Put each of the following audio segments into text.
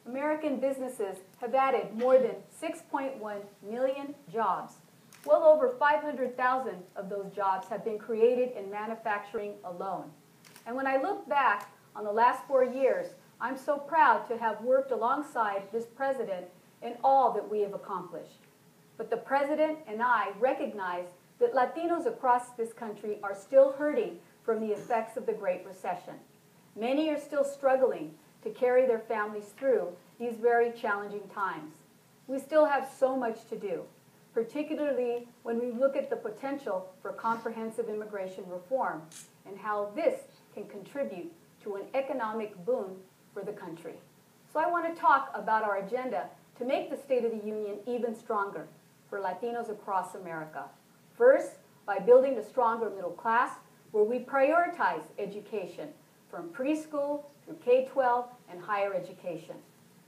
American businesses have added more than 6.1 million jobs. Well over 500,000 of those jobs have been created in manufacturing alone. And when I look back on the last 4 years, I'm so proud to have worked alongside this president in all that we have accomplished. But the president and I recognize that Latinos across this country are still hurting from the effects of the Great Recession. Many are still struggling to carry their families through these very challenging times. We still have so much to do, particularly when we look at the potential for comprehensive immigration reform and how this can contribute to an economic boom for the country. So I want to talk about our agenda to make the State of the Union even stronger for Latinos across America. First, by building a stronger middle class where we prioritize education from preschool through K-12 and higher education.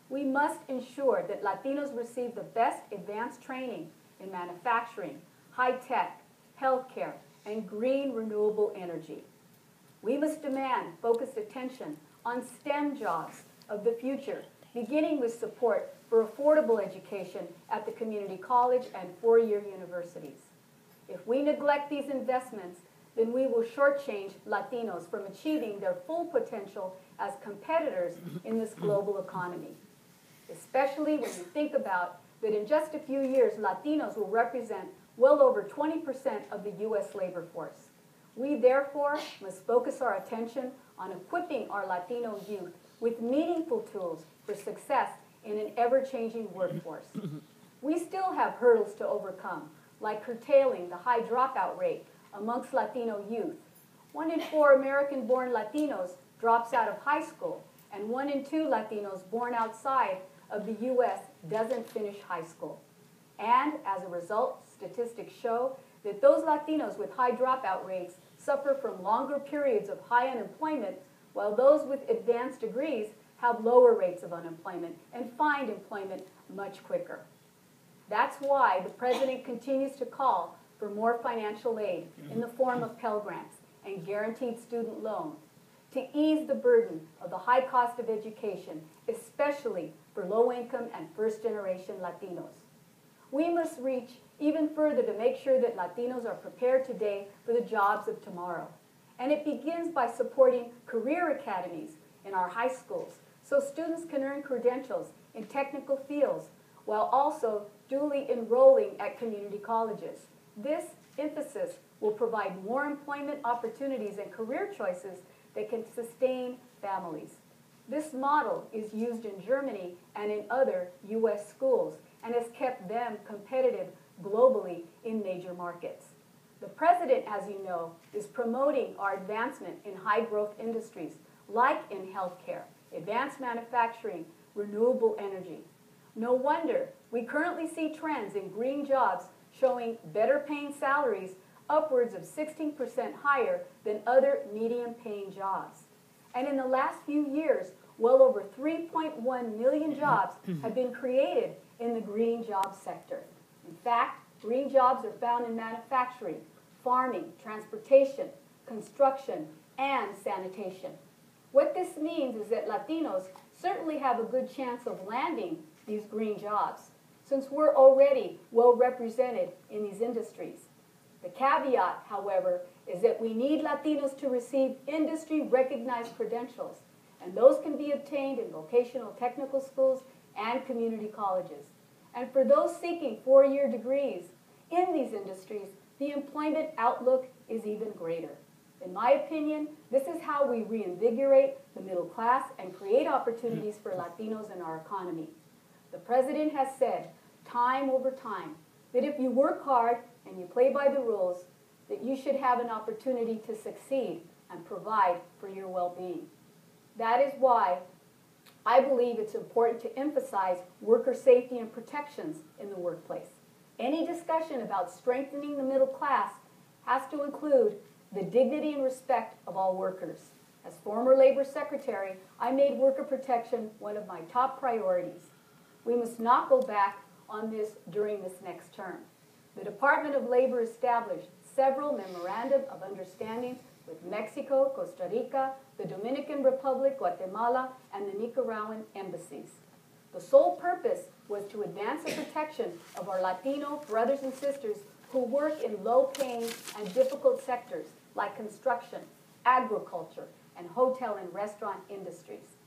We must ensure that Latinos receive the best advanced training in manufacturing, high-tech, healthcare, and green renewable energy. We must demand focused attention on STEM jobs of the future, beginning with support for affordable education at the community college and four-year universities. If we neglect these investments, then we will shortchange Latinos from achieving their full potential as competitors in this global economy. Especially when you think about that in just a few years, Latinos will represent well over 20% of the U.S. labor force. We therefore must focus our attention on equipping our Latino youth with meaningful tools for success in an ever-changing workforce. We still have hurdles to overcome, like curtailing the high dropout rate amongst Latino youth. 1 in 4 American-born Latinos drops out of high school, and 1 in 2 Latinos born outside of the U.S. doesn't finish high school. And as a result, statistics show that those Latinos with high dropout rates suffer from longer periods of high unemployment, while those with advanced degrees have lower rates of unemployment and find employment much quicker. That's why the president continues to call for more financial aid in the form of Pell Grants and guaranteed student loans to ease the burden of the high cost of education, especially for low-income and first-generation Latinos. We must reach even further to make sure that Latinos are prepared today for the jobs of tomorrow. And it begins by supporting career academies in our high schools so students can earn credentials in technical fields while also duly enrolling at community colleges. This emphasis will provide more employment opportunities and career choices that can sustain families. This model is used in Germany and in other U.S. schools and has kept them competitive globally in major markets. The president, as you know, is promoting our advancement in high-growth industries like in healthcare, advanced manufacturing, renewable energy. No wonder we currently see trends in green jobs showing better paying salaries upwards of 16% higher than other medium-paying jobs. And in the last few years, well over 3.1 million jobs have been created in the green job sector. In fact, green jobs are found in manufacturing, farming, transportation, construction, and sanitation. What this means is that Latinos certainly have a good chance of landing these green jobs, since we're already well represented in these industries. The caveat, however, is that we need Latinos to receive industry-recognized credentials, and those can be obtained in vocational technical schools and community colleges. And for those seeking four-year degrees in these industries, the employment outlook is even greater. In my opinion, this is how we reinvigorate the middle class and create opportunities for Latinos in our economy. The president has said, time over time, that if you work hard and you play by the rules, that you should have an opportunity to succeed and provide for your well-being. That is why I believe it's important to emphasize worker safety and protections in the workplace. Any discussion about strengthening the middle class has to include the dignity and respect of all workers. As former labor secretary, I made worker protection one of my top priorities. We must not go back on this during this next term. The Department of Labor established several memorandum of understanding with Mexico, Costa Rica, the Dominican Republic, Guatemala, and the Nicaraguan embassies. The sole purpose was to advance the protection of our Latino brothers and sisters who work in low-paying and difficult sectors like construction, agriculture, and hotel and restaurant industries.